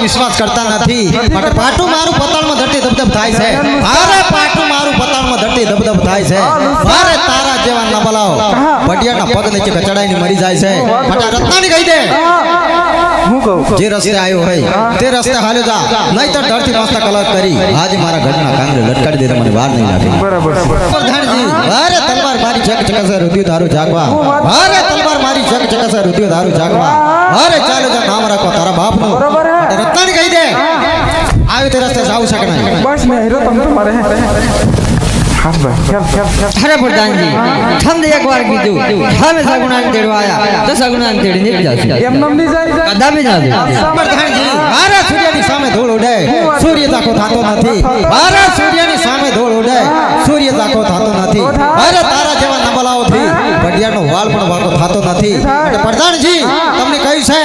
વિશ્વાસ કરતા નથી માટે પાટું મારું પતાળમાં ધરતી ધબધબ થાય છે અરે પાટું મારું પતાળમાં ધરતી ધબધબ થાય છે અરે તારા જેવા ના બોલાવો ભટિયાના પગ નીચે કચડાઈને મરી જાય છે માટે રત્નાની કહી દે હું કહું જે રસ્તે આવ્યો હોય તે રસ્તે હાલ્યો જા નહીતર ધરતી મસ્તક અલગ કરી આજે મારા ઘરના કાંગરે લટકાડી દે મને વાર નહીં લાગે બરાબર પ્રધાનજી અરે તલવાર મારી જગ ચકસે રુધિર ધારું જાગવા અરે તલવાર મારી જગ ચકસે રુધિર ધારું જાગવા અરે ચાલો જા નામ રાખો તારા બાપનું રત્નાની કહી દે આવ્યો તે રસ્તે જાવ શકે નહીં બસ મેં હીરો તમને મારે હાથ ભાઈ અરે પ્રધાનજી તમને એક વાર કીધું હવે સગુણાને તેડવા આયા તો સગુણાને તેડી નીકળી જશે એમ નામ ની જાય કદાપી ના જાય પ્રધાનજી અરે સૂર્યની સામે ધૂળ ઉડે સૂર્ય તાકો થતો નથી અરે સૂર્યની સામે ધૂળ ઉડે સૂર્ય તાકો થતો નથી અરે તારા જેવા નબળાઓથી ઘડિયાળનો વાળ પણ વાકો થતો નથી પ્રધાનજી તમને કહ્યું છે